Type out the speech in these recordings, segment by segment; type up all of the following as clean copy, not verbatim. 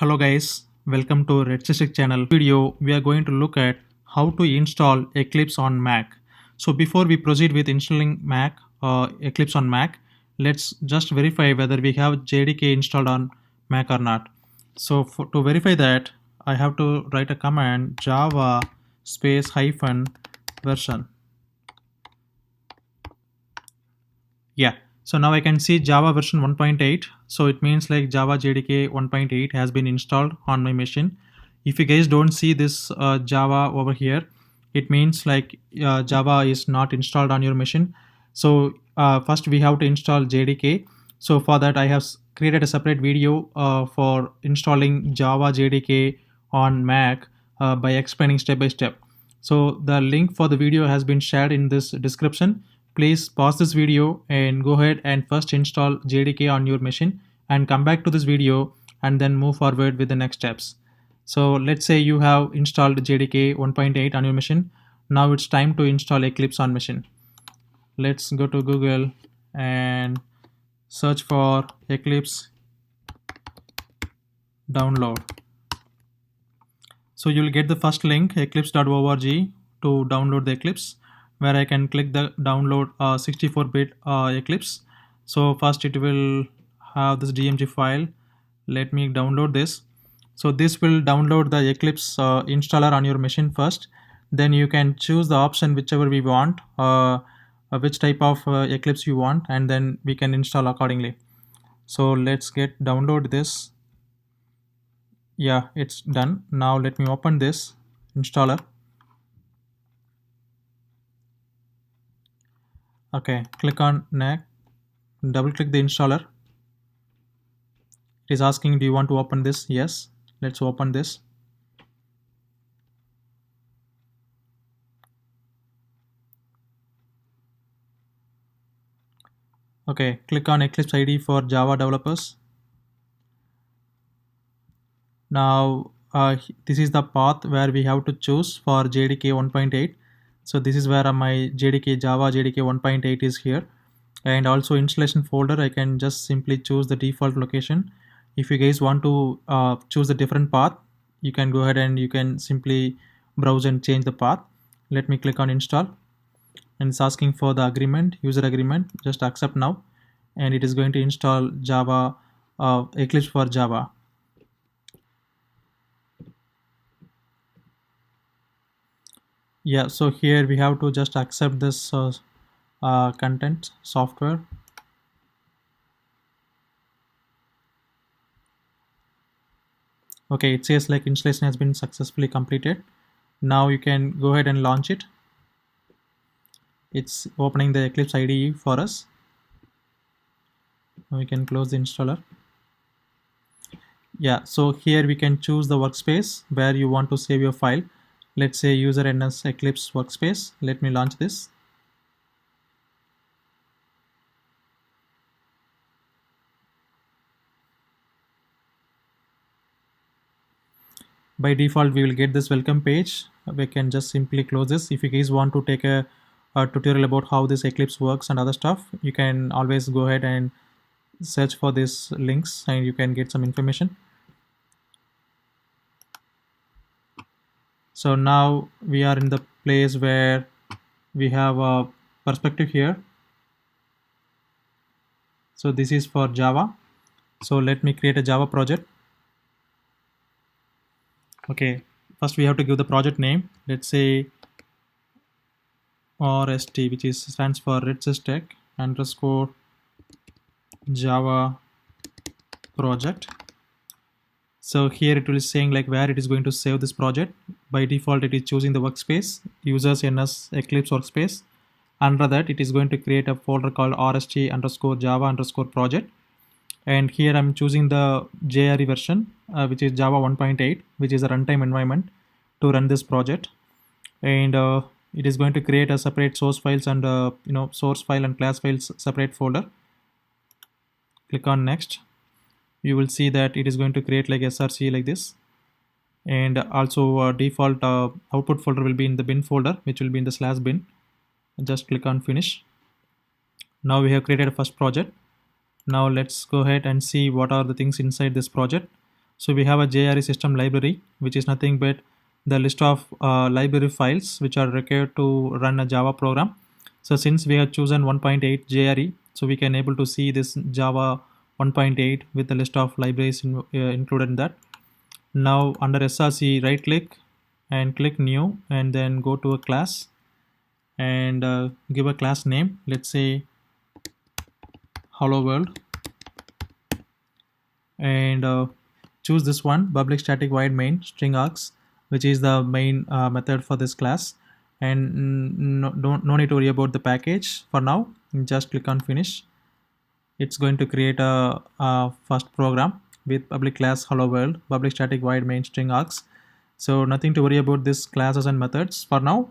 Hello guys, welcome to Red9SysTech channel. Video we are going to look at how to install Eclipse on Mac. So before we proceed with installing Eclipse on Mac, let's just verify whether we have JDK installed on Mac or not. So to verify that, I have to write a command java space hyphen version. Yeah, so now I can see Java version 1.8. So it means like Java JDK 1.8 has been installed on my machine. If you guys don't see this Java over here, it means like Java is not installed on your machine. So first we have to install JDK. So for that I have created a separate video for installing Java JDK on Mac by explaining step by step. So the link for the video has been shared in this description. Please pause this video and go ahead and first install JDK on your machine and come back to this video and then move forward with the next steps. So let's say you have installed JDK 1.8 on your machine. Now it's time to install Eclipse on machine. Let's go to Google and search for Eclipse download. So you'll get the first link eclipse.org to download the Eclipse, where I can click the download 64-bit Eclipse. So first it will have this DMG file. Let me download this. So this will download the Eclipse installer on your machine first. Then you can choose the option whichever we want, which type of Eclipse you want, and then we can install accordingly. So let's get download this. Yeah, it's done. Now let me open this installer. Okay, click on next, double click the installer. It is asking, do you want to open this? Yes, let's open this. Okay, click on Eclipse IDE for Java developers. Now this is the path where we have to choose for JDK 1.8. So this is where my JDK Java JDK 1.8 is here, and also installation folder I can just simply choose the default location. If you guys want to choose a different path, you can go ahead and you can simply browse and change the path. Let me click on install, and it's asking for the agreement, user agreement. Just accept now, and it is going to install Java Eclipse for Java. Yeah, so here we have to just accept this content software. Okay, it says like installation has been successfully completed. Now you can go ahead and launch it. It's opening the Eclipse IDE for us. Now we can close the installer. Yeah, so here we can choose the workspace where you want to save your file. Let's say user NS Eclipse Workspace. Let me launch this. By default, we will get this welcome page. We can just simply close this. If you guys want to take a tutorial about how this Eclipse works and other stuff, you can always go ahead and search for these links and you can get some information. So now we are in the place where we have a perspective here. So this is for Java. So let me create a Java project. Okay, first we have to give the project name. Let's say RST, which stands for Red9SysTech _ Java project. So here it will be saying like where it is going to save this project. By default, it is choosing the workspace, users NS Eclipse Workspace. Under that, it is going to create a folder called RST _ Java _ project. And here I'm choosing the JRE version, which is Java 1.8, which is a runtime environment to run this project. And it is going to create a separate source files and source file and class files separate folder. Click on next. You will see that it is going to create like src like this, and also default output folder will be in the bin folder, which will be in the /bin. Just click on finish. Now we have created a first project. Now let's go ahead and see what are the things inside this project. So we have a JRE system library, which is nothing but the list of library files which are required to run a Java program. So since we have chosen 1.8 JRE, so we can able to see this Java 1.8 with the list of libraries included in that. Now under SRC, right click and click new, and then go to a class and give a class name. Let's say hello world, and choose this one, public static void main string args, which is the main method for this class. And no need to worry about the package for now. Just click on finish. It's going to create a first program with public class hello world, public static void main string args. So nothing to worry about this classes and methods for now.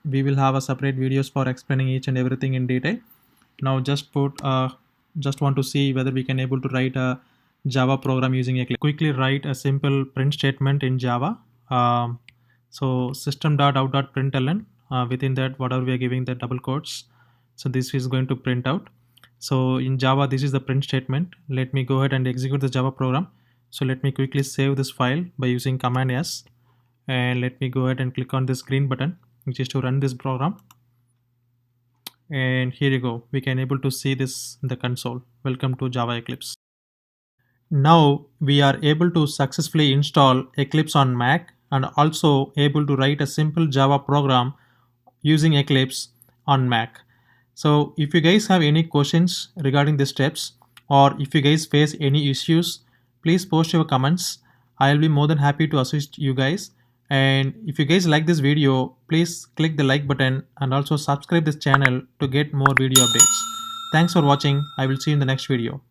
We will have a separate videos for explaining each and everything in detail. Now just want to see whether we can able to write a Java program using Eclipse. Quickly write a simple print statement in Java. So system.out.println, within that whatever we are giving the double quotes, so this is going to print out. So in Java, this is the print statement. Let me go ahead and execute the Java program. So let me quickly save this file by using Command S, and let me go ahead and click on this green button, which is to run this program. And here you go, we can able to see this in the console. Welcome to Java Eclipse. Now we are able to successfully install Eclipse on Mac and also able to write a simple Java program using Eclipse on Mac. So if you guys have any questions regarding the steps, or if you guys face any issues, please post your comments. I'll be more than happy to assist you guys. And if you guys like this video, please click the like button and also subscribe this channel to get more video updates. Thanks for watching. I will see you in the next video.